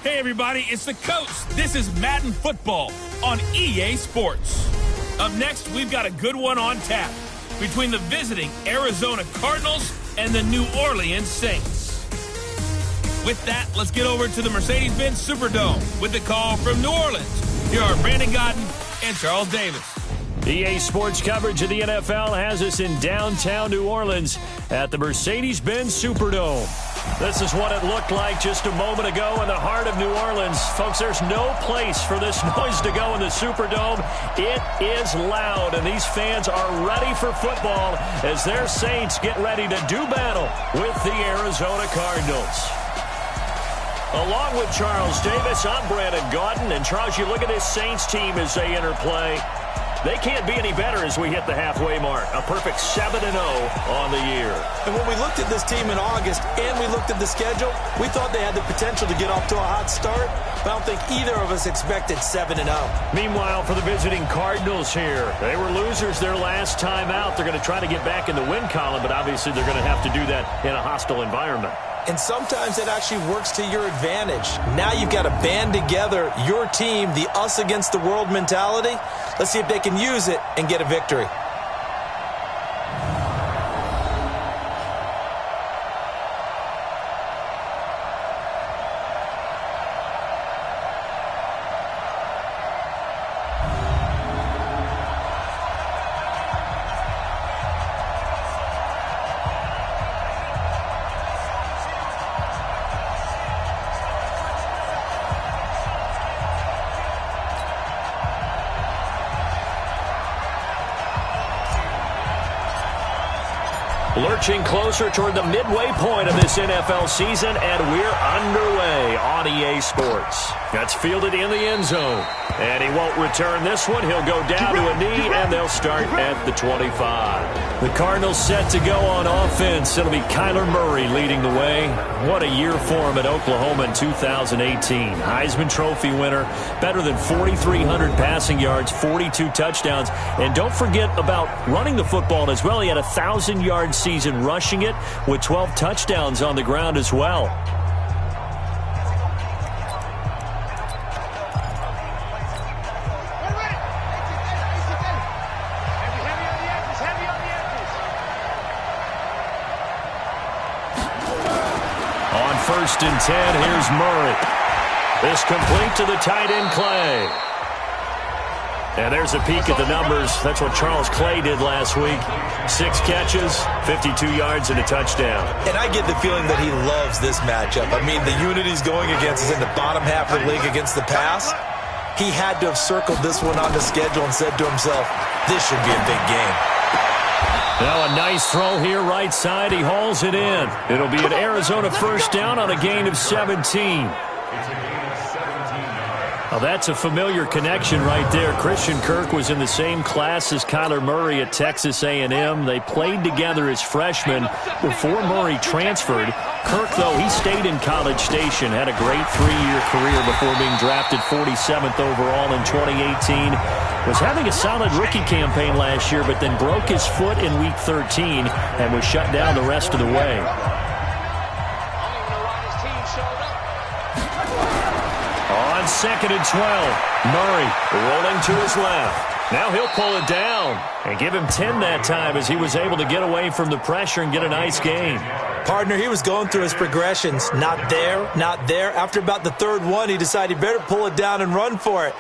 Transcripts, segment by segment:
Hey everybody, it's the coach. This is Madden Football on EA Sports. Up next, we've got a good one on tap between the visiting Arizona Cardinals and the New Orleans Saints. With that, let's get over to the Mercedes-Benz Superdome with the call from New Orleans. Here are Brandon Godden and Charles Davis. EA Sports coverage of the NFL has us in downtown New Orleans at the Mercedes-Benz Superdome. This is what it looked like just a moment ago in the heart of New Orleans. Folks, there's no place for this noise to go in the Superdome. It is loud, and these fans are ready for football as their Saints get ready to do battle with the Arizona Cardinals. Along with Charles Davis, I'm Brandon Gaudin. And Charles, you look at this Saints team as they enter play. They can't be any better as we hit the halfway mark. A perfect 7-0 on the year. And when we looked at this team in August and we looked at the schedule, we thought they had the potential to get off to a hot start. But I don't think either of us expected 7-0. Meanwhile, for the visiting Cardinals here, they were losers their last time out. They're going to try to get back in the win column, but obviously they're going to have to do that in a hostile environment. And sometimes it actually works to your advantage. Now you've got to band together your team, the us against the world mentality. Let's see if they can use it and get a victory. Lurching closer toward the midway point of this NFL season, and we're underway on EA Sports. That's fielded in the end zone. And he won't return this one. He'll go down to a knee, and they'll start at the 25. The Cardinals set to go on offense. It'll be Kyler Murray leading the way. What a year for him at Oklahoma in 2018. Heisman Trophy winner, better than 4,300 passing yards, 42 touchdowns. And don't forget about running the football as well. He had a 1,000-yard season rushing it with 12 touchdowns on the ground as well. First and 10, here's Murray. This complete to the tight end, Clay. And there's a peek at the numbers. That's what Charles Clay did last week. 6 catches, 52 yards, and a touchdown. And I get the feeling that he loves this matchup. I mean, the unit he's going against is in the bottom half of the league against the pass. He had to have circled this one on the schedule and said to himself, this should be a big game. Now a nice throw here right side. He hauls it in. It'll be an Arizona first down on a gain of 17. Well, that's a familiar connection right there. Christian Kirk was in the same class as Kyler Murray at Texas A&M. They played together as freshmen before Murray transferred. Kirk, though, he stayed in College Station, had a great 3-year career before being drafted 47th overall in 2018. Was having a solid rookie campaign last year, but then broke his foot in Week 13 and was shut down the rest of the way. On 2nd and 12, Murray rolling to his left. Now he'll pull it down and give him 10 that time as he was able to get away from the pressure and get a nice gain. Partner, he was going through his progressions. Not there, not there. After about the third one, he decided he better pull it down and run for it.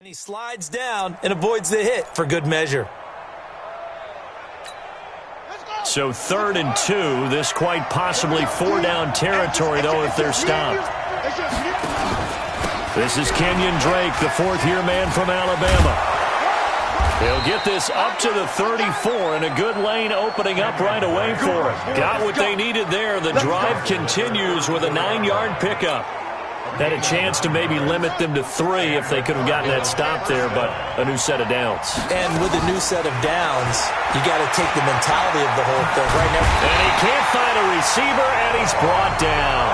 And he slides down and avoids the hit for good measure. So 3rd and 2. This quite possibly 4-down territory, though, if they're stopped. This is Kenyon Drake, the 4th-year man from Alabama. He'll get this up to the 34, and a good lane opening up right away for him. Got what they needed there. The drive continues with a 9-yard pickup. Had a chance to maybe limit them to 3 if they could have gotten that stop there, but a new set of downs. And with a new set of downs, you got to take the mentality of the whole thing right now. And he can't find a receiver, and he's brought down.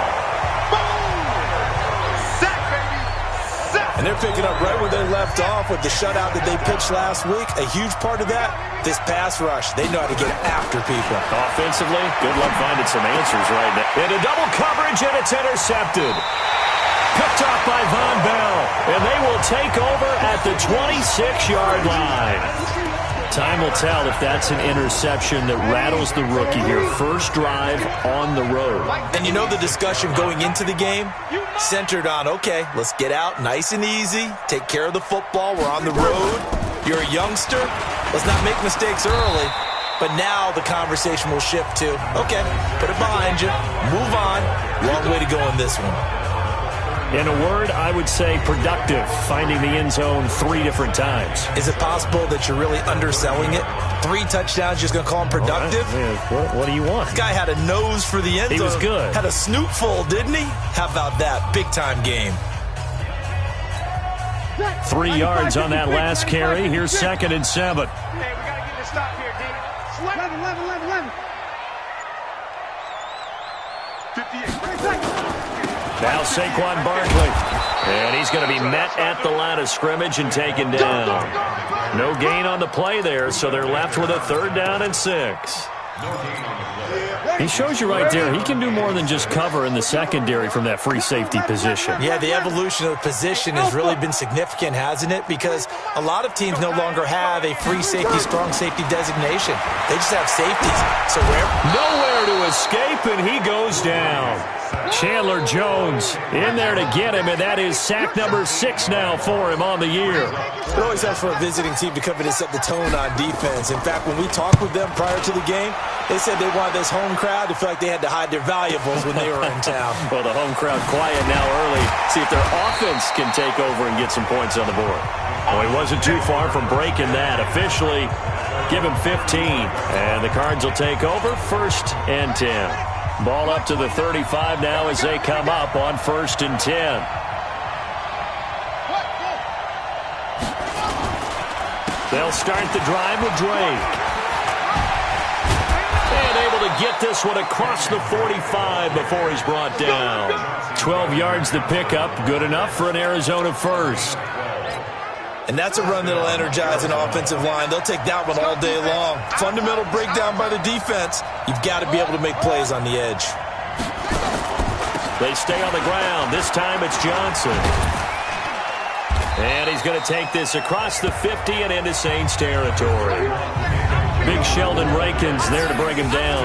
And they're picking up right where they left off with the shutout that they pitched last week. A huge part of that, this pass rush. They know how to get after people. Offensively, good luck finding some answers right now. Into double coverage, and it's intercepted. Picked off by Von Bell, and they will take over at the 26-yard line. Time will tell if that's an interception that rattles the rookie here. First drive on the road. And you know the discussion going into the game? Centered on, okay, let's get out nice and easy, take care of the football, we're on the road, you're a youngster, let's not make mistakes early. But now the conversation will shift to, okay, put it behind you, move on, long way to go in this one. In a word, I would say productive, finding the end zone 3 different times. Is it possible that you're really underselling it? 3 touchdowns, just going to call him productive? Right. What do you want? This guy had a nose for the end zone. He was good. Had a snoot full, didn't he? How about that? Big-time game. 3 yards on that last carry. Here's 2nd and 7. Hey, we got to get this stop here, D. 11. 58. Now Saquon Barkley. And he's going to be met at the line of scrimmage and taken down. No gain on the play there, so they're left with a 3rd down and 6. He shows you right there, he can do more than just cover in the secondary from that free safety position. Yeah, the evolution of the position has really been significant, hasn't it? Because a lot of teams no longer have a free safety, strong safety designation. They just have safeties. So nowhere to escape, and he goes down. Chandler Jones in there to get him, and that is sack number 6 now for him on the year. It always helps for a visiting team to come in and set the tone on defense. In fact, when we talked with them prior to the game, they said they wanted this home crowd to feel like they had to hide their valuables when they were in town. Well, the home crowd quiet now early. See if their offense can take over and get some points on the board. Oh, he wasn't too far from breaking that. Officially, give him 15. And the Cards will take over 1st and 10. Ball up to the 35 now as they come up on 1st and 10. They'll start the drive with Drake. And able to get this one across the 45 before he's brought down. 12 yards to pick up. Good enough for an Arizona first. And that's a run that'll energize an offensive line. They'll take that one all day long. Fundamental breakdown by the defense. You've got to be able to make plays on the edge. They stay on the ground. This time it's Johnson. And he's going to take this across the 50 and into Saints territory. Big Sheldon Rankins there to bring him down.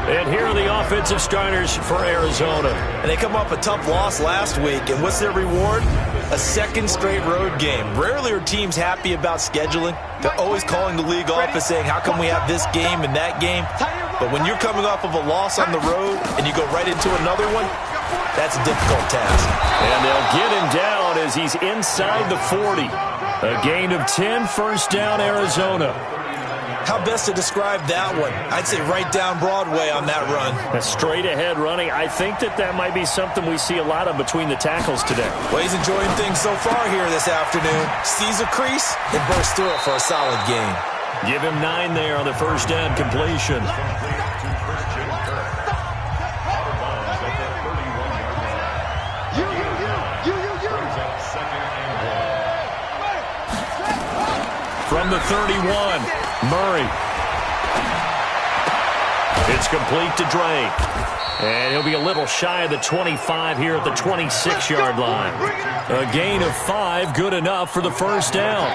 And here are the offensive starters for Arizona. And they come off a tough loss last week. And what's their reward? A 2nd straight road game. Rarely are teams happy about scheduling. They're always calling the league office saying, how come we have this game and that game? But when you're coming off of a loss on the road and you go right into another one, that's a difficult task. And they'll get him down as he's inside the 40. A gain of 10, 1st down, Arizona. How best to describe that one? I'd say right down Broadway on that run. A straight ahead running. I think that might be something we see a lot of between the tackles today. Well, he's enjoying things so far here this afternoon. Sees a crease and bursts through it for a solid gain. Give him 9 there on the 1st down completion. From the 31, Murray. It's complete to Drake. And he'll be a little shy of the 25 here at the 26-yard line. A gain of 5, good enough for the 1st down.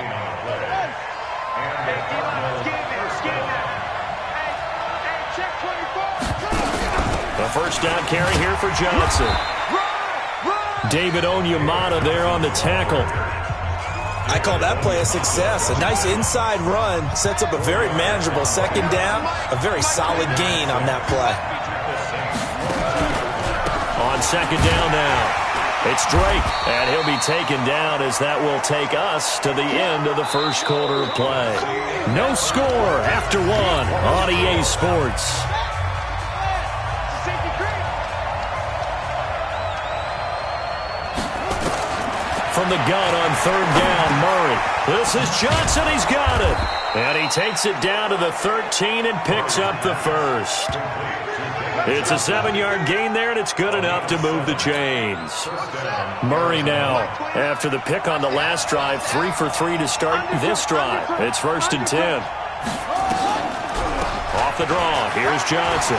The 1st down carry here for Johnson. David Onyemata there on the tackle. I call that play a success. A nice inside run sets up a very manageable second down, a very solid gain on that play. On second down now, it's Drake, and he'll be taken down as that will take us to the end of the first quarter of play. No score after one on EA Sports. From the gun on third down, Murray. This is Johnson. He's got it. And he takes it down to the 13 and picks up the first. It's a 7-yard gain there, and it's good enough to move the chains. Murray now, after the pick on the last drive, 3 for 3 to start this drive. It's 1st and 10. Off the draw, here's Johnson.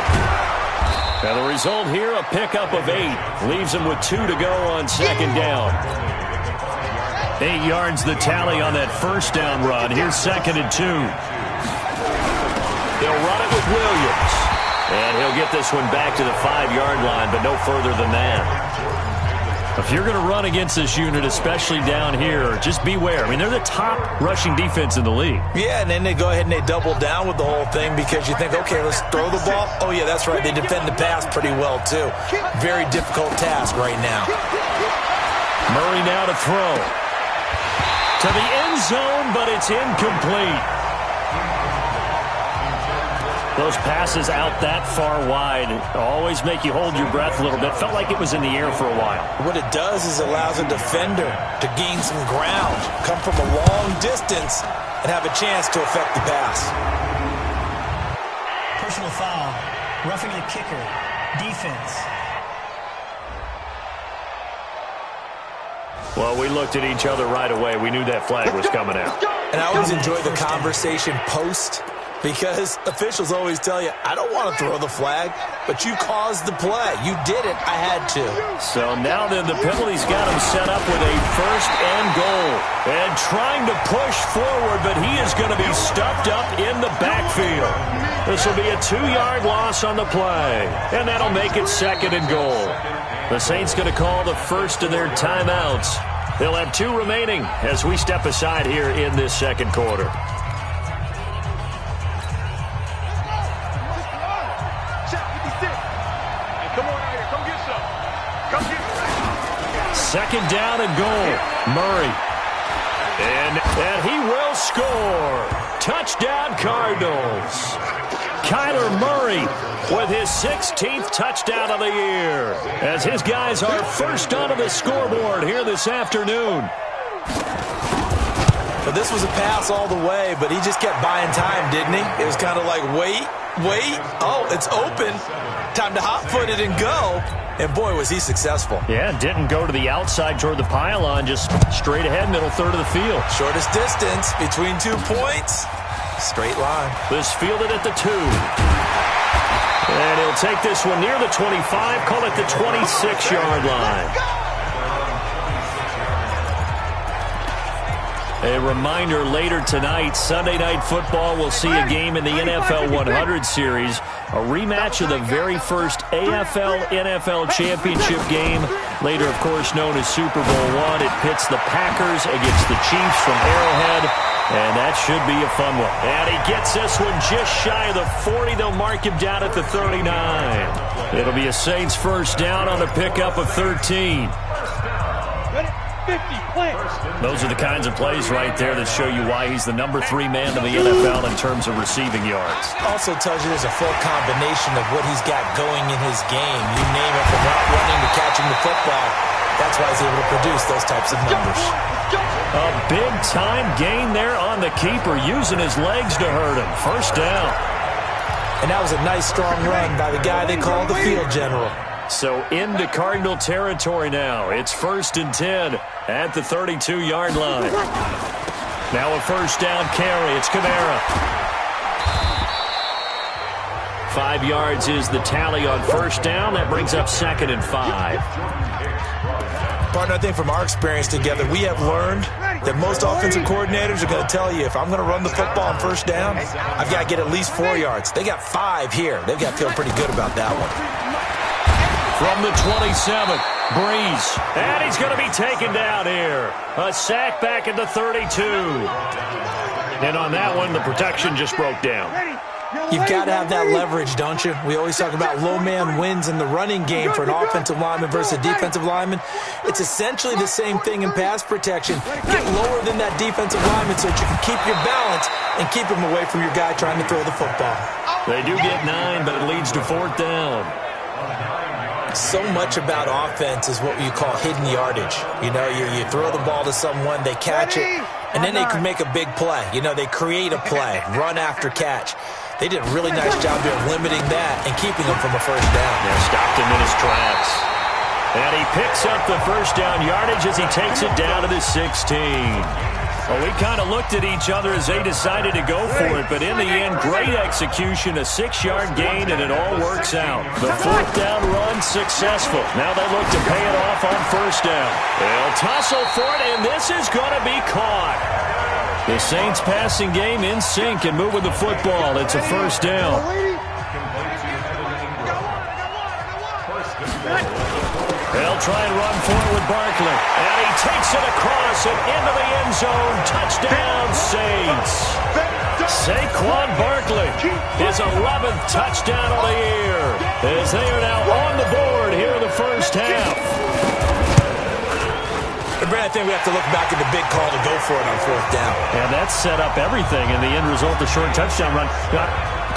And the result here, a pickup of 8. Leaves him with 2 to go on second down. 8 yards the tally on that first down run. Here's 2nd and 2. They'll run it with Williams. And he'll get this one back to the 5-yard line, but no further than that. If you're going to run against this unit, especially down here, just beware. I mean, they're the top rushing defense in the league. Yeah, and then they go ahead and they double down with the whole thing because you think, okay, let's throw the ball. Oh, yeah, that's right. They defend the pass pretty well, too. Very difficult task right now. Murray now to throw. To the end zone, but it's incomplete. Those passes out that far wide always make you hold your breath a little bit. Felt like it was in the air for a while. What it does is allows a defender to gain some ground, come from a long distance, and have a chance to affect the pass. Personal foul, roughing the kicker, defense. Well, we looked at each other right away. We knew that flag was coming out. And I always enjoy the conversation post, because officials always tell you, I don't want to throw the flag, but you caused the play. You did it. I had to. So now then the penalty's got him set up with a 1st and goal. And trying to push forward, but he is going to be stuffed up in the backfield. This will be a 2-yard loss on the play. And that'll make it 2nd and goal. The Saints going to call the first of their timeouts. They'll have 2 remaining as we step aside here in this second quarter. Second down and goal. Murray. And he will score. Touchdown, Cardinals. Kyler Murray with his 16th touchdown of the year, as his guys are first onto the scoreboard here this afternoon. But this was a pass all the way, but he just kept buying time, didn't he? It was kind of like, wait. Oh, it's open. Time to hot-foot it and go. And, boy, was he successful. Yeah, didn't go to the outside toward the pylon, just straight ahead, middle third of the field. Shortest distance between 2 points. Straight line. This fielded at the 2. And he'll take this one near the 25, call it the 26-yard line. A reminder, later tonight, Sunday Night Football will see a game in the NFL 100 Series, a rematch of the very first AFL-NFL Championship game, later, of course, known as Super Bowl I. It pits the Packers against the Chiefs from Arrowhead, and that should be a fun one. And he gets this one just shy of the 40. They'll mark him down at the 39. It'll be a Saints first down on a pickup of 13. Those are the kinds of plays right there that show you why he's the number 3 man in the NFL in terms of receiving yards. Also tells you there's a full combination of what he's got going in his game. You name it, from route running to catching the football. That's why he's able to produce those types of numbers. A big-time gain there on the keeper, using his legs to hurt him. First down. And that was a nice, strong run by the guy they call the field general. So into Cardinal territory now. It's 1st and 10 at the 32-yard line. Now a first down carry. It's Kamara. 5 yards is the tally on first down. That brings up 2nd and 5. Partner, I think from our experience together, we have learned that most offensive coordinators are going to tell you, if I'm going to run the football on first down, I've got to get at least 4 yards. They got 5 here. They've got to feel pretty good about that one. From the 27, Breeze, and he's going to be taken down here. A sack back at the 32. And on that one, the protection just broke down. You've got to have that leverage, don't you? We always talk about low man wins in the running game for an offensive lineman versus a defensive lineman. It's essentially the same thing in pass protection. Get lower than that defensive lineman so that you can keep your balance and keep him away from your guy trying to throw the football. They do get 9, but it leads to 4th down. So much about offense is what you call hidden yardage. You know, you throw the ball to someone, they catch it, and then they can make a big play. You know, they create a play, run after catch. They did a really nice job here limiting that and keeping him from a first down. Yeah, stopped him in his tracks. And he picks up the first down yardage as he takes it down to the 16. Well, we kind of looked at each other as they decided to go for it, but in the end, great execution, a 6-yard gain, and it all works out. The 4th down run successful. Now they look to pay it off on first down. They'll tussle for it, and this is going to be caught. The Saints passing game in sync and moving the football. It's a first down. They'll try and run forward with Barkley. And he takes it across and into the end zone. Touchdown, Saints. Saquon Barkley, his 11th touchdown of the year, as they are now on the board here in the first half. And Brad, I think we have to look back at the big call to go for it on 4th down. And that set up everything in the end result, the short touchdown run.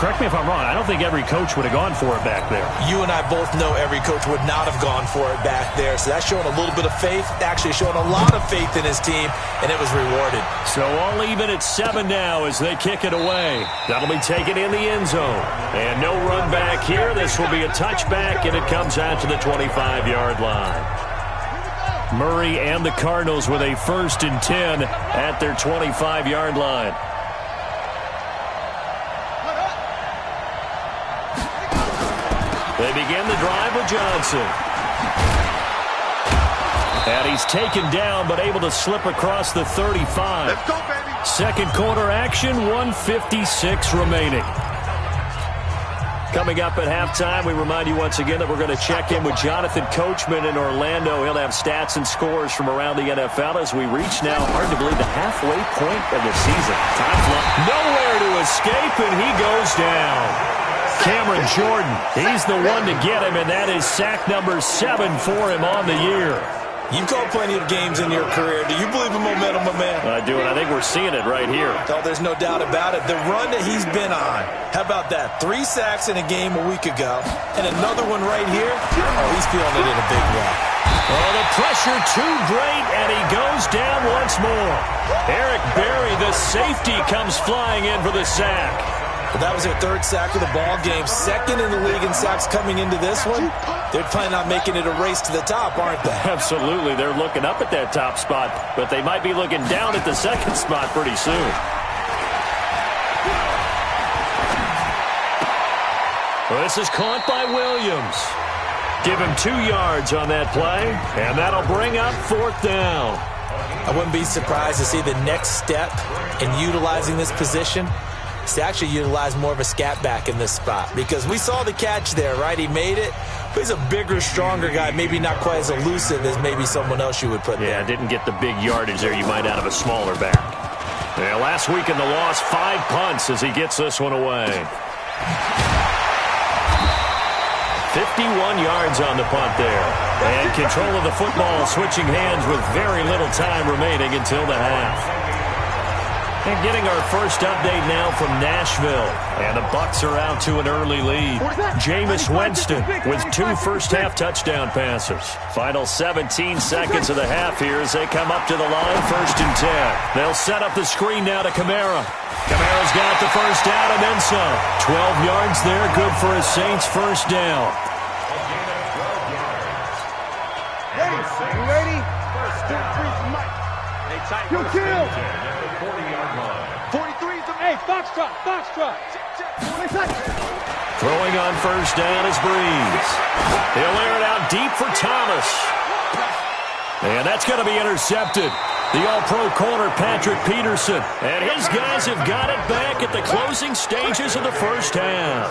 Correct me if I'm wrong. I don't think every coach would have gone for it back there. You and I both know every coach would not have gone for it back there. So that's showing a little bit of faith, actually showing a lot of faith in his team, and it was rewarded. So all even at 7 now as they kick it away. That'll be taken in the end zone. And no run back here. This will be a touchback, and it comes out to the 25-yard line. Murray and the Cardinals with a 1st and 10 at their 25-yard line. They begin the drive with Johnson. And he's taken down but able to slip across the 35. Let's go, baby. Second quarter action, 1:56 remaining. Coming up at halftime, we remind you once again that we're going to check in with Jonathan Coachman in Orlando. He'll have stats and scores from around the NFL as we reach now, hard to believe, the halfway point of the season. Time flies. Nowhere to escape, and he goes down. Cameron Jordan, he's the one to get him, and that is sack number 7 for him on the year. You've called plenty of games in your career. Do you believe in momentum, my man? I do, and I think we're seeing it right here. Oh, there's no doubt about it. The run that he's been on. How about that? 3 sacks in a game a week ago, and another one right here. Oh, he's feeling it in a big way. Oh, the pressure too great, and he goes down once more. Eric Berry, the safety, comes flying in for the sack. Well, that was their 3rd sack of the ball game. 2nd in the league in sacks coming into this one. They're planning on making it a race to the top, aren't they? Absolutely. They're looking up at that top spot, but they might be looking down at the 2nd spot pretty soon. Well, this is caught by Williams. Give him 2 yards on that play, and that'll bring up 4th down. I wouldn't be surprised to see the next step in utilizing this position to actually utilize more of a scat back in this spot, because we saw the catch there, right? He made it, but he's a bigger, stronger guy, maybe not quite as elusive as maybe someone else you would put there. Yeah, didn't get the big yardage there you might out of a smaller back. Yeah, last week in the loss, 5 punts as he gets this one away. 51 yards on the punt there. And control of the football switching hands with very little time remaining until the half. And getting our first update now from Nashville. And the Bucs are out to an early lead. Jameis Winston with 2 first-half touchdown passes. Final 17 seconds of the half here as they come up to the line, 1st and 10. They'll set up the screen now to Kamara. Kamara's got the first down and then some. 12 yards there, good for a Saints first down. Ready? 2 kills. 43 to hey, Foxtrot. Throwing on first down is Breeze. He'll air it out deep for Thomas. And that's going to be intercepted. The all-pro corner, Patrick Peterson. And his guys have got it back at the closing stages of the first half.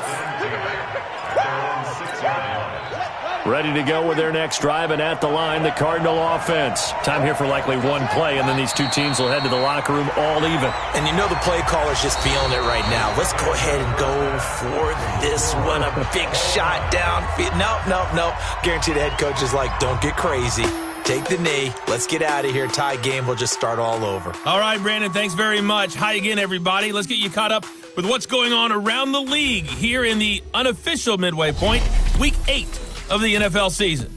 Ready to go with their next drive, and at the line, the Cardinal offense. Time here for likely one play, and then these two teams will head to the locker room all even. And you know the play caller's just feeling it right now. Let's go ahead and go for this one. A big shot down. Nope. Guarantee the head coach is like, don't get crazy. Take the knee. Let's get out of here. Tie game. We'll just start all over. All right, Brandon, thanks very much. Hi again, everybody. Let's get you caught up with what's going on around the league here in the unofficial midway point, Week 8 of the NFL season.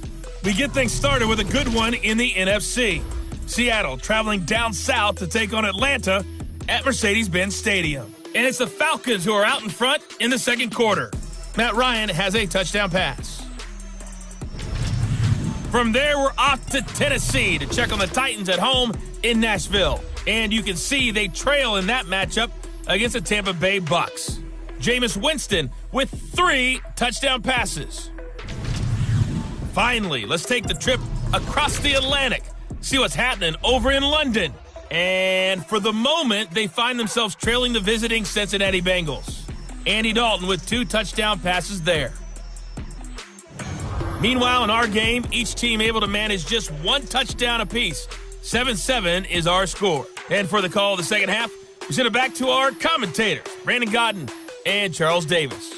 We get things started with a good one in the NFC. Seattle traveling down south to take on Atlanta at Mercedes-Benz Stadium. And it's the Falcons who are out in front in the second quarter. Matt Ryan has a touchdown pass. From there, we're off to Tennessee to check on the Titans at home in Nashville. And you can see they trail in that matchup against the Tampa Bay Bucks. Jameis Winston with 3 touchdown passes. Finally, let's take the trip across the Atlantic, see what's happening over in London. And for the moment, they find themselves trailing the visiting Cincinnati Bengals. Andy Dalton with 2 touchdown passes there. Meanwhile, in our game, each team able to manage just 1 touchdown apiece. 7-7 is our score. And for the call of the second half, we send it back to our commentators, Brandon Godden and Charles Davis.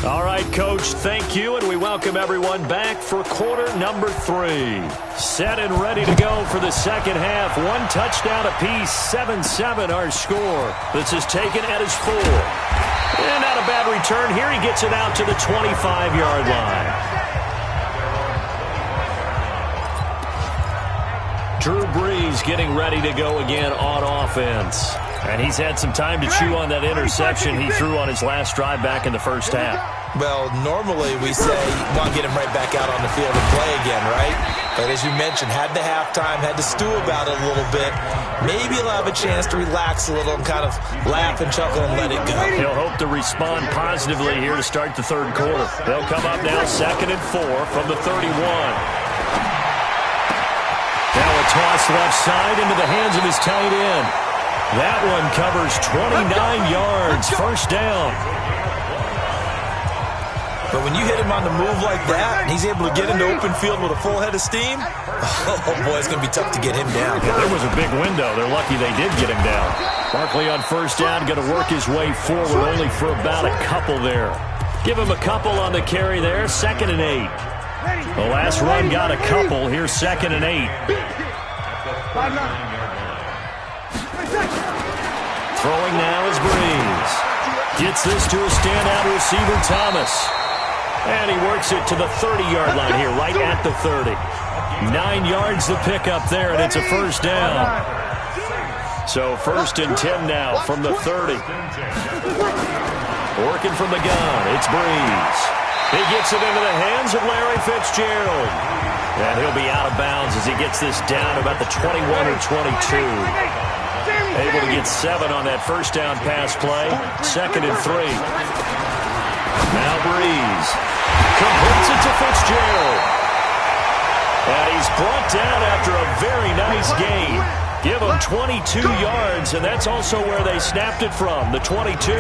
All right, Coach, thank you, and we welcome everyone back for quarter number 3. Set and ready to go for the second half. 1 touchdown apiece, 7-7 our score. This is taken at his 4. And not a bad return here. He gets it out to the 25-yard line. Drew Brees getting ready to go again on offense. And he's had some time to chew on that interception he threw on his last drive back in the first half. Well, normally we say you want to get him right back out on the field and play again, right? But as you mentioned, had the halftime, had to stew about it a little bit. Maybe he'll have a chance to relax a little and kind of laugh and chuckle and let it go. He'll hope to respond positively here to start the third quarter. They'll come up now 2nd and 4 from the 31. Now a toss left side into the hands of his tight end. That one covers 29 yards, first down. But when you hit him on the move like that, and he's able to get into open field with a full head of steam, oh boy, it's going to be tough to get him down. Yeah, there was a big window. They're lucky they did get him down. Barkley on first down, going to work his way forward only for about a couple there. Give him a couple on the carry there, 2nd and 8. The last run got a couple. Here's 2nd and 8. Throwing now is Brees. Gets this to a standout receiver, Thomas. And he works it to the 30-yard line here, right at the 30. 9 yards to pick up there, and it's a first down. So 1st and 10 now from the 30. Working from the gun, it's Brees. He gets it into the hands of Larry Fitzgerald. And he'll be out of bounds as he gets this down about the 21 or 22. Able to get 7 on that first down pass play. 2nd and 3. Now Brees completes it to Fitzgerald. And he's brought down after a very nice gain. Give him 22 yards, and that's also where they snapped it from, the 22.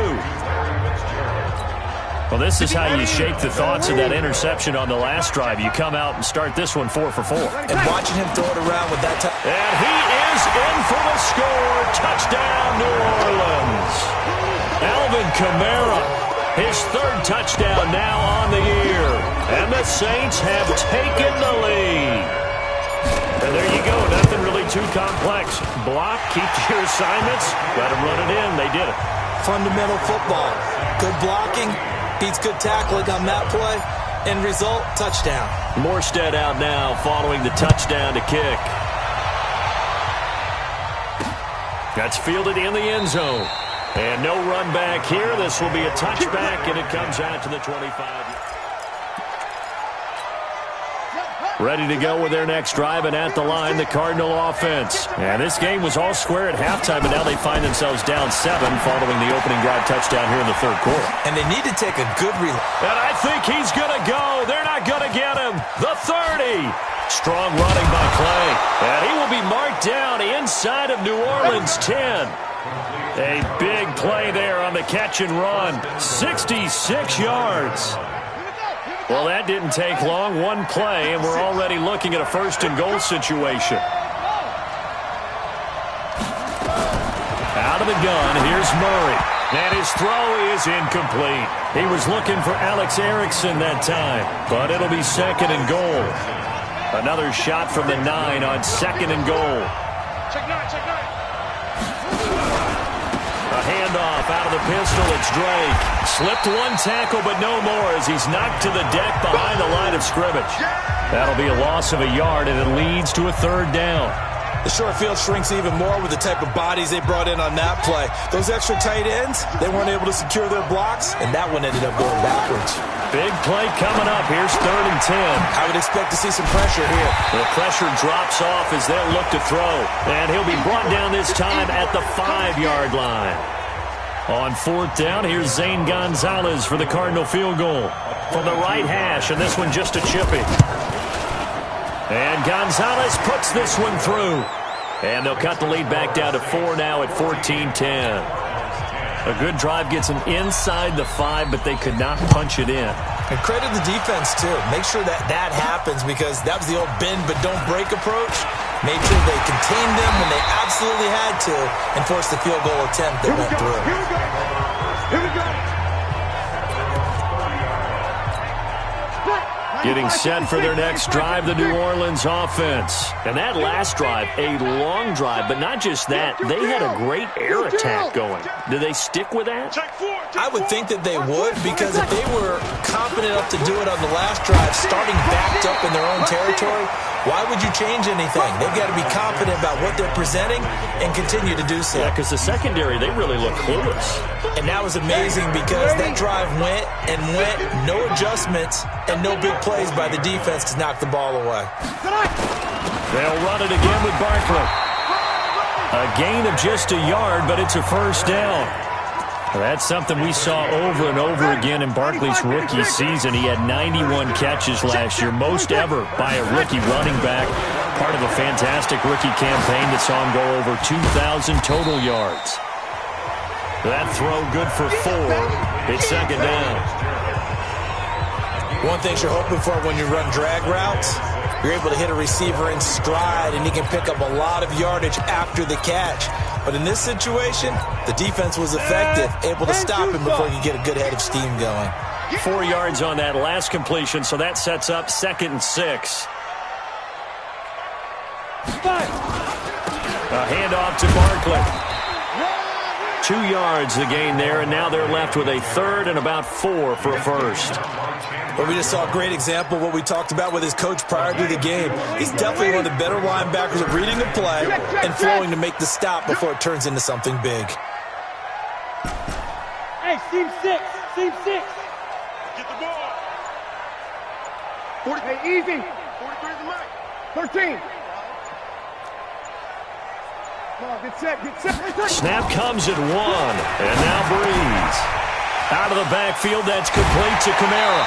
Well, this is how you shake the thoughts of that interception on the last drive. You come out and start this one 4 for 4. And watching him throw it around with that time. And he is in for the score. Touchdown, New Orleans. Alvin Kamara, his 3rd touchdown now on the year. And the Saints have taken the lead. And there you go. Nothing really too complex. Block, keep your assignments, let them run it in. They did it. Fundamental football. Good blocking. Beats good tackling on that play. End result, touchdown. Morstead out now following the touchdown to kick. That's fielded in the end zone. And no run back here. This will be a touchback, and it comes out to the 25. Ready to go with their next drive, and at the line, the Cardinal offense. And this game was all square at halftime, and now they find themselves down 7 following the opening drive touchdown here in the third quarter. And they need to take a good release. And I think he's going to go. They're not going to get him. The 30. Strong running by Clay. And he will be marked down inside of New Orleans 10. A big play there on the catch and run. 66 yards. Well, that didn't take long. One play, and we're already looking at a first-and-goal situation. Out of the gun, here's Murray. And his throw is incomplete. He was looking for Alex Erickson that time, but it'll be second and goal. Another shot from the 9 on second and goal. Check nine. A handoff out of the pistol. It's Drake. Slipped one tackle, but no more as he's knocked to the deck behind the line of scrimmage. That'll be a loss of a yard, and it leads to a third down. The short field shrinks even more with the type of bodies they brought in on that play. Those extra tight ends, they weren't able to secure their blocks, and that one ended up going backwards. Big play coming up. Here's 3rd and 10. I would expect to see some pressure here. The pressure drops off as they'll look to throw. And he'll be brought down this time at the 5-yard line. On 4th down, here's Zane Gonzalez for the Cardinal field goal. From the right hash, and this one just a chippy. And Gonzalez puts this one through. And they'll cut the lead back down to 4 now at 14-10. A good drive gets them inside the 5, but they could not punch it in. And credit the defense, too. Make sure that happens because that was the old bend but don't break approach. Made sure they contained them when they absolutely had to and forced the field goal attempt that went through. Here we go. Getting set for their next drive, the New Orleans offense. And that last drive, a long drive, but not just that. They had a great air attack going. Do they stick with that? I would think that they would because if they were confident enough to do it on the last drive, starting backed up in their own territory, why would you change anything? They've got to be confident about what they're presenting and continue to do so. Yeah, because the secondary, they really look clueless. And that was amazing because that drive went, no adjustments, and no big plays by the defense to knock the ball away. They'll run it again with Barkley. A gain of just a yard, but it's a first down. That's something we saw over and over again in Barkley's rookie season. He had 91 catches last year, most ever by a rookie running back. Part of a fantastic rookie campaign that saw him go over 2,000 total yards. That throw good for 4. It's second down. One thing you're hoping for when you run drag routes, you're able to hit a receiver in stride, and he can pick up a lot of yardage after the catch. But in this situation, the defense was effective, able to stop him before he could get a good head of steam going. 4 yards on that last completion, so that sets up 2nd and 6. A handoff to Barkley. 2 yards the gain there, and now they're left with a 3rd and about 4 for a first. Well, we just saw a great example of what we talked about with his coach prior to the game. He's definitely one of the better linebackers at reading a play and flowing to make the stop before it turns into something big. Hey, team 6. Get the ball. 40. Hey, easy. 43 is the mic. 13. Come on, get set. Snap comes at 1, and now Breeze. Out of the backfield, that's complete to Kamara.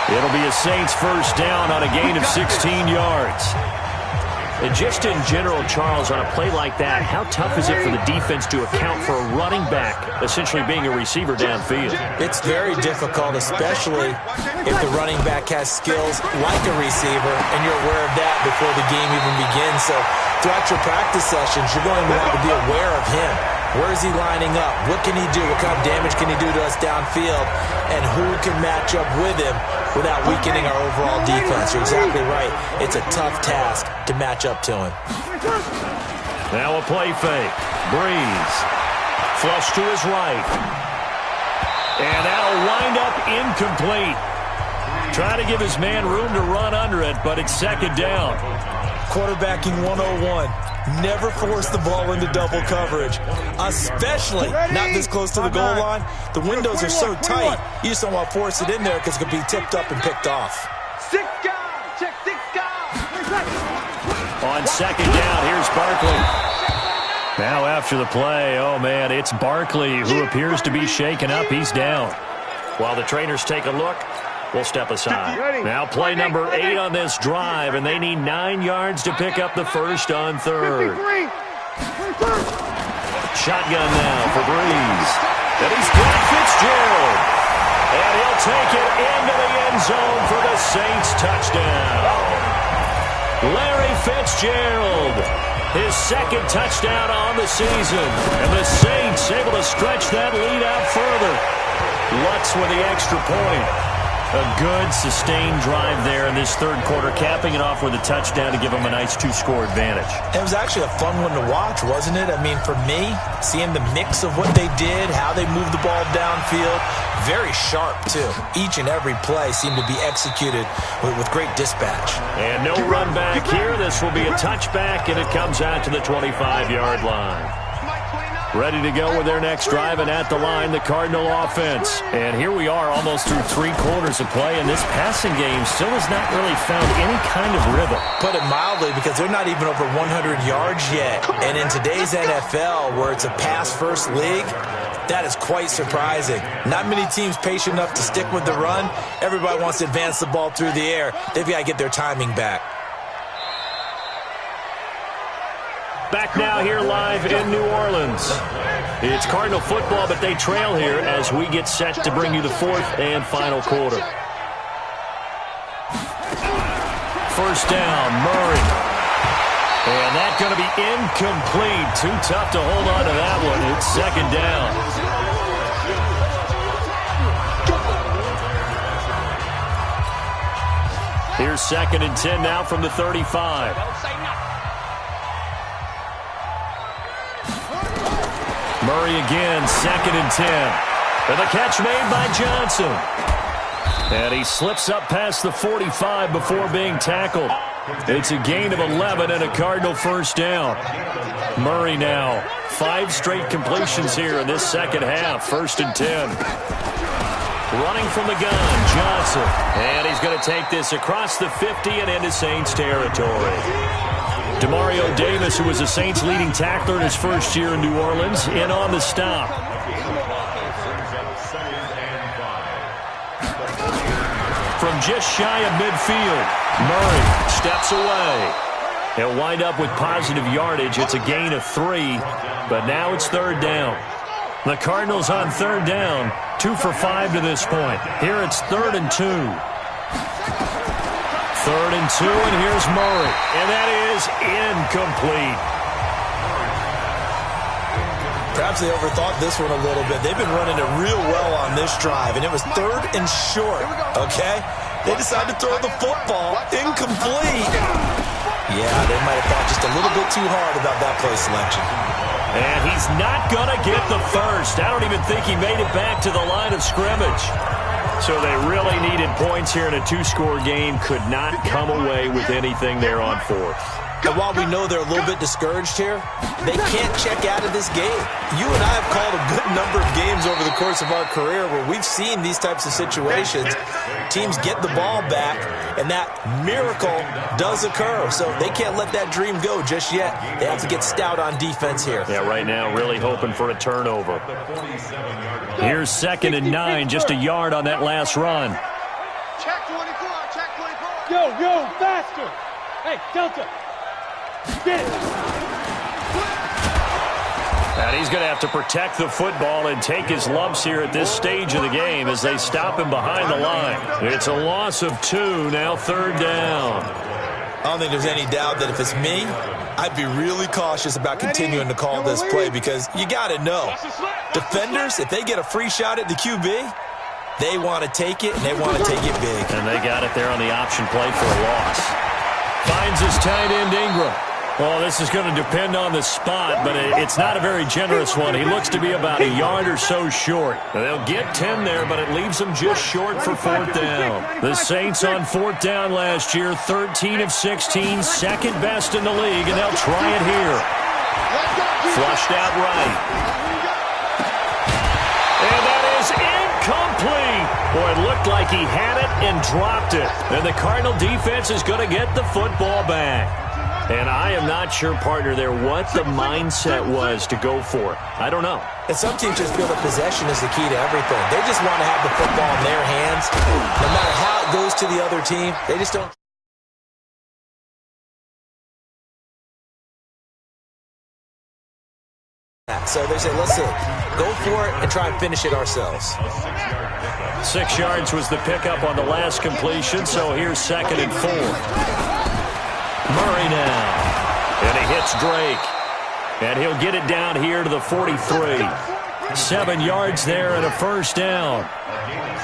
It'll be a Saints first down on a gain of 16 yards. And just in general, Charles, on a play like that, how tough is it for the defense to account for a running back essentially being a receiver downfield? It's very difficult, especially if the running back has skills like a receiver, and you're aware of that before the game even begins. So throughout your practice sessions, you're going to want to be aware of him. Where is he lining up? What can he do? What kind of damage can he do to us downfield? And who can match up with him without weakening our overall defense? You're exactly right. It's a tough task to match up to him. Now a play fake. Breeze. Flush to his right. And that'll wind up incomplete. Try to give his man room to run under it, but it's second down. Quarterbacking 101. Never force the ball into double coverage, especially not this close to the goal line. The windows are so tight, you just don't want to force it in there because it could be tipped up and picked off. 6 guys. Check 6 guys. On second down, here's Barkley. Now after the play, oh man, it's Barkley who appears to be shaken up. He's down. While the trainers take a look, we'll step aside. Now play number 8 on this drive, and they need 9 yards to pick up the first on 3rd. Shotgun now for Breeze. And he's got Fitzgerald. And he'll take it into the end zone for the Saints touchdown. Larry Fitzgerald, his second touchdown on the season. And the Saints able to stretch that lead out further. Lutz with the extra point. A good, sustained drive there in this third quarter, capping it off with a touchdown to give them a nice two-score advantage. It was actually a fun one to watch, wasn't it? I mean, for me, seeing the mix of what they did, how they moved the ball downfield, very sharp, too. Each and every play seemed to be executed with great dispatch. And no run back here. This will be a touchback, and it comes out to the 25-yard line. Ready to go with their next drive, and at the line, the Cardinal offense. And here we are almost through 3 quarters of play, and this passing game still has not really found any kind of rhythm. Put it mildly, because they're not even over 100 yards yet. And in today's NFL, where it's a pass-first league, that is quite surprising. Not many teams patient enough to stick with the run. Everybody wants to advance the ball through the air. They've got to get their timing back. Back now here live in New Orleans. It's Cardinal football, but they trail here as we get set to bring you the fourth and final quarter. First down, Murray. And that's going to be incomplete. Too tough to hold on to that one. It's second down. Here's 2nd and 10 now from the 35. Murray again, 2nd and 10. And the catch made by Johnson. And he slips up past the 45 before being tackled. It's a gain of 11 and a Cardinal first down. Murray now, 5 straight completions here in this second half. 1st and 10. Running from the gun, Johnson. And he's going to take this across the 50 and into Saints territory. Demario Davis, who was the Saints' leading tackler in his first year in New Orleans, in on the stop. From just shy of midfield, Murray steps away. He'll wind up with positive yardage. It's a gain of 3, but now it's 3rd down. The Cardinals on 3rd down, 2 for 5 to this point. Here it's 3rd and 2. 3rd and 2, and here's Murray. And that is incomplete. Perhaps they overthought this one a little bit. They've been running it real well on this drive, and it was 3rd and short, okay? They decided to throw the football incomplete. Yeah, they might have thought just a little bit too hard about that play selection. And he's not going to get the first. I don't even think he made it back to the line of scrimmage. So they really needed points here in a 2-score game. Could not come away with anything there on 4th. And while we know they're a little bit discouraged here, they can't check out of this game. You and I have called a good number of games over the course of our career where we've seen these types of situations. Teams get the ball back, and that miracle does occur. So they can't let that dream go just yet. They have to get stout on defense here. Yeah, right now really hoping for a turnover. Here's 2nd and 9, just a yard on that last run. Check 24, check 24. Yo, faster. Hey, Delta. Get it. And he's going to have to protect the football and take his lumps here at this stage of the game as they stop him behind the line. It's a loss of 2, now 3rd down. I don't think there's any doubt that if it's me, I'd be really cautious about continuing to call this play because you got to know, defenders, if they get a free shot at the QB, they want to take it, and they want to take it big. And they got it there on the option play for a loss. Finds his tight end, Ingram. Well, this is going to depend on the spot, but it's not a very generous one. He looks to be about a yard or so short. They'll get 10 there, but it leaves them just short for 4th down. The Saints on 4th down last year, 13 of 16, second best in the league, and they'll try it here. Flushed out right. And that is incomplete. Boy, it looked like he had it and dropped it. And the Cardinal defense is going to get the football back. And I am not sure, partner, there what the mindset was to go for it. I don't know. And some teams just feel that possession is the key to everything. They just want to have the football in their hands. No matter how it goes to the other team, they just don't. So they say, listen, go for it and try and finish it ourselves. 6 yards was the pickup on the last completion, so here's 2nd and 4. Murray now. And he hits Drake. And he'll get it down here to the 43. 7 yards there and a first down.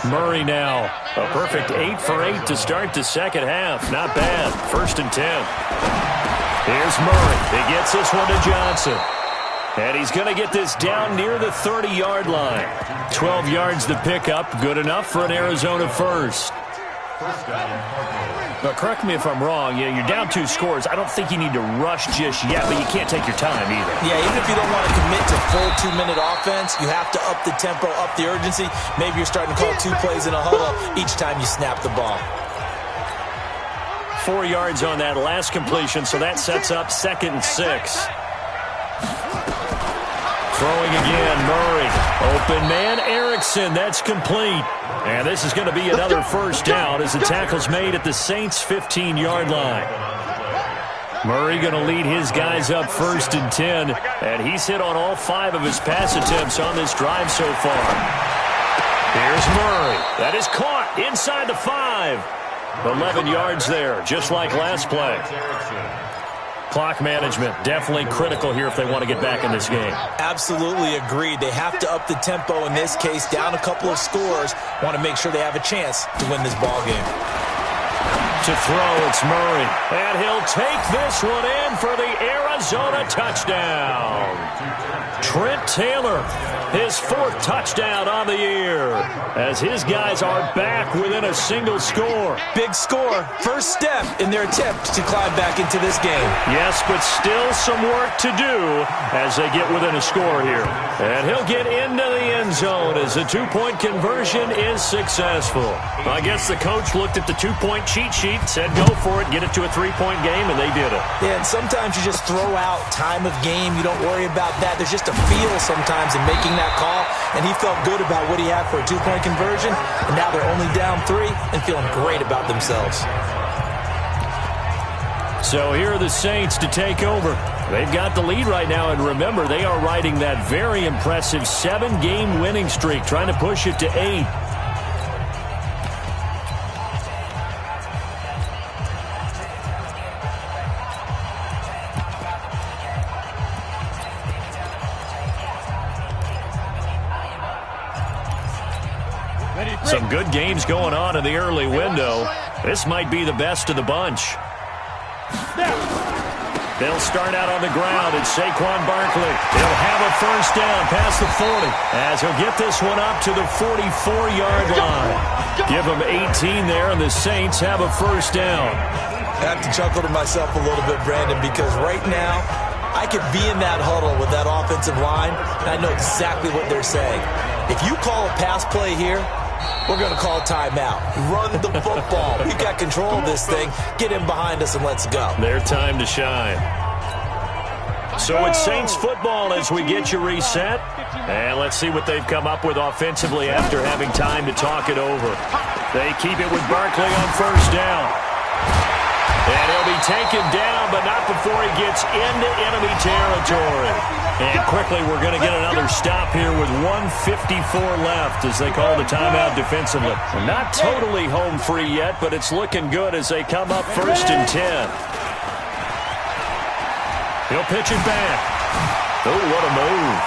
Murray now. A perfect 8 for 8 to start the second half. Not bad. 1st and 10. Here's Murray. He gets this one to Johnson. And he's going to get this down near the 30-yard line. 12 yards the pickup. Good enough for an Arizona first. But correct me if I'm wrong. Yeah, you're down 2 scores. I don't think you need to rush just yet, but you can't take your time either. Yeah, even if you don't want to commit to full 2-minute offense, you have to up the tempo, up the urgency. Maybe you're starting to call 2 plays in a huddle each time you snap the ball. 4 yards on that last completion, so that sets up 2nd and 6. Throwing again, Murray. Open man, Erickson. That's complete. And this is going to be another first down as the tackle's made at the Saints' 15-yard line. Murray going to lead his guys up 1st and 10. And he's hit on all 5 of his pass attempts on this drive so far. Here's Murray. That is caught inside the 5. 11 yards there, just like last play. Clock management, definitely critical here if they want to get back in this game. Absolutely agreed. They have to up the tempo in this case, down a couple of scores. Want to make sure they have a chance to win this ball game. To throw, it's Murray. And he'll take this one in for the Arizona touchdown. Trent Taylor, his 4th touchdown on the year, as his guys are back within a single score. Big score, first step in their attempt to climb back into this game. Yes, but still some work to do as they get within a score here. And he'll get into the end zone as the 2-point conversion is successful. I guess the coach looked at the 2-point cheat sheet, said go for it, get it to a 3-point game, and they did it. Yeah, and sometimes you just throw out time of game. You don't worry about that. There's just a feel sometimes in making that call, and he felt good about what he had for a 2-point conversion, and now they're only down 3 and feeling great about themselves. So here are the Saints to take over. They've got the lead right now, and remember, they are riding that very impressive 7-game winning streak, trying to push it to 8. Some good games going on in the early window. This might be the best of the bunch. They'll start out on the ground, and Saquon Barkley, he'll have a first down past the 40, as he'll get this one up to the 44-yard line. Give them 18 there, and the Saints have a first down. I have to chuckle to myself a little bit, Brandon, because right now, I could be in that huddle with that offensive line, and I know exactly what they're saying. If you call a pass play here, we're going to call timeout. Run the football. We've got control of this thing. Get in behind us and let's go. Their time to shine. So it's Saints football as we get you reset. And let's see what they've come up with offensively after having time to talk it over. They keep it with Barkley on first down. And he'll be taken down, but not before he gets into enemy territory. And quickly, we're going to get another stop here with 1:54 left as they call the timeout defensively. We're not totally home free yet, but it's looking good as they come up 1st and 10. He'll pitch it back. Oh, what a move.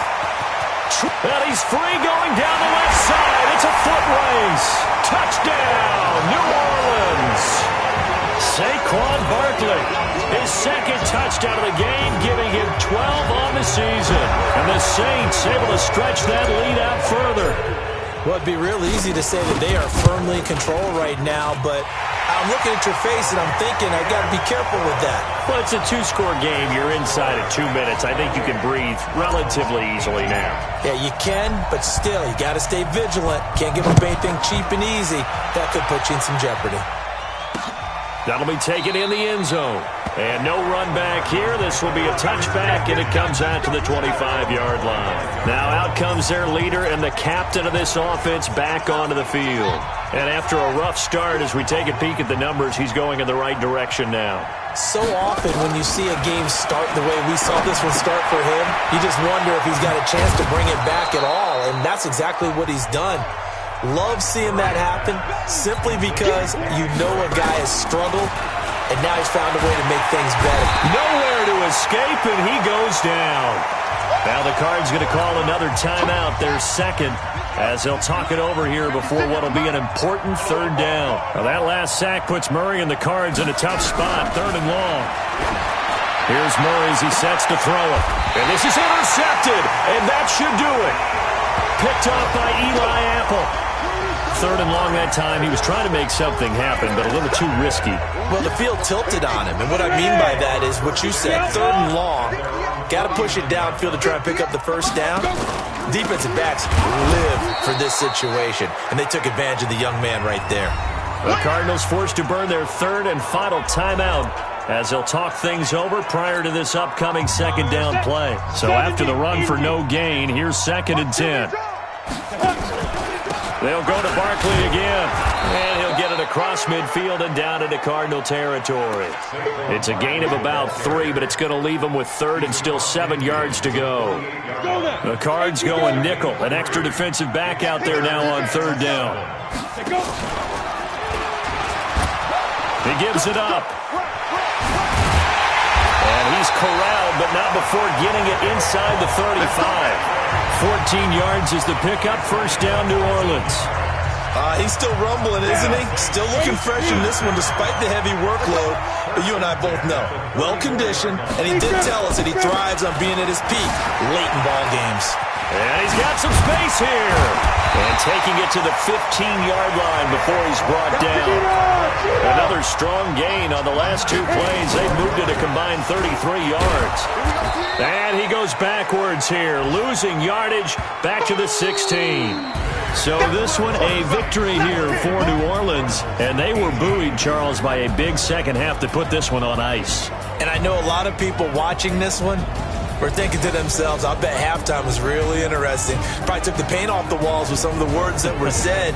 And he's free going down the left side. It's a foot race. Touchdown, New Orleans. Saquon Barkley, his 2nd touchdown of the game, giving him 12 on the season. And the Saints able to stretch that lead out further. Well, it'd be real easy to say that they are firmly in control right now, but I'm looking at your face and I'm thinking I've got to be careful with that. Well, it's a 2-score game. You're inside at 2 minutes. I think you can breathe relatively easily now. Yeah, you can, but still, you got to stay vigilant. Can't give up anything cheap and easy. That could put you in some jeopardy. That'll be taken in the end zone. And no run back here. This will be a touchback, and it comes out to the 25-yard line. Now out comes their leader and the captain of this offense back onto the field. And after a rough start, as we take a peek at the numbers, he's going in the right direction now. So often when you see a game start the way we saw this one start for him, you just wonder if he's got a chance to bring it back at all, and that's exactly what he's done. Love seeing that happen simply because you know a guy has struggled, and now he's found a way to make things better. Nowhere to escape, and he goes down. Now the Cards going to call another timeout, their second, as they'll talk it over here before what will be an important third down. Now that last sack puts Murray and the Cards in a tough spot, 3rd and long. Here's Murray as he sets to throw it. And this is intercepted, and that should do it. Picked off by Eli Apple. 3rd and long that time. He was trying to make something happen, but a little too risky. Well, the field tilted on him, and what I mean by that is what you said, 3rd and long. Got to push it downfield to try and pick up the first down. Defensive backs live for this situation, and they took advantage of the young man right there. The Cardinals forced to burn their 3rd and final timeout as they'll talk things over prior to this upcoming second down play. So after the run for no gain, here's 2nd and 10. They'll go to Barkley again, and he'll get it across midfield and down into Cardinal territory. It's a gain of about 3, but it's going to leave them with 3rd and still 7 yards to go. The Cards going nickel, an extra defensive back out there now on 3rd down. He gives it up. And he's corralled, but not before getting it inside the 35. 14 yards is the pickup. First down, New Orleans. He's still rumbling, isn't he? Still looking fresh in this one despite the heavy workload. But you and I both know, well-conditioned, and he did tell us that he thrives on being at his peak late in ball games. And he's got some space here. And taking it to the 15-yard line before he's brought down. Another strong gain on the last 2 plays. They've moved it a combined 33 yards. And he goes backwards here, losing yardage back to the 16. So this one a victory here for New Orleans. And they were buoyed, Charles, by a big second half to put this one on ice. And I know a lot of people watching this one were thinking to themselves, I bet halftime was really interesting. Probably took the paint off the walls with some of the words that were said.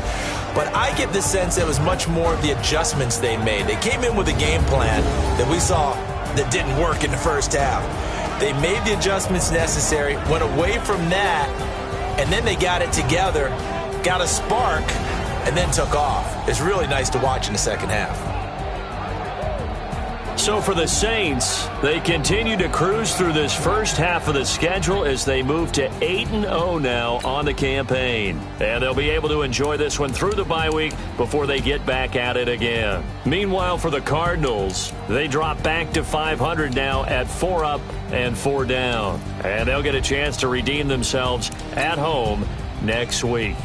But I get the sense it was much more of the adjustments they made. They came in with a game plan that we saw that didn't work in the first half. They made the adjustments necessary, went away from that, and then they got it together, got a spark, and then took off. It's really nice to watch in the second half. So for the Saints, they continue to cruise through this first half of the schedule as they move to 8-0 now on the campaign. And they'll be able to enjoy this one through the bye week before they get back at it again. Meanwhile, for the Cardinals, they drop back to 500 now at 4 up and 4 down. And they'll get a chance to redeem themselves at home next week.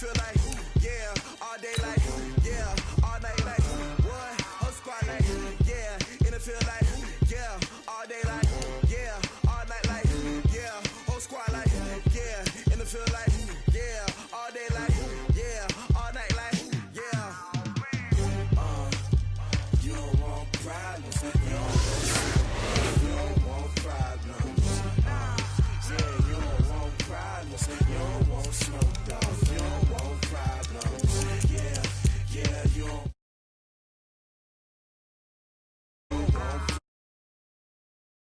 Feel like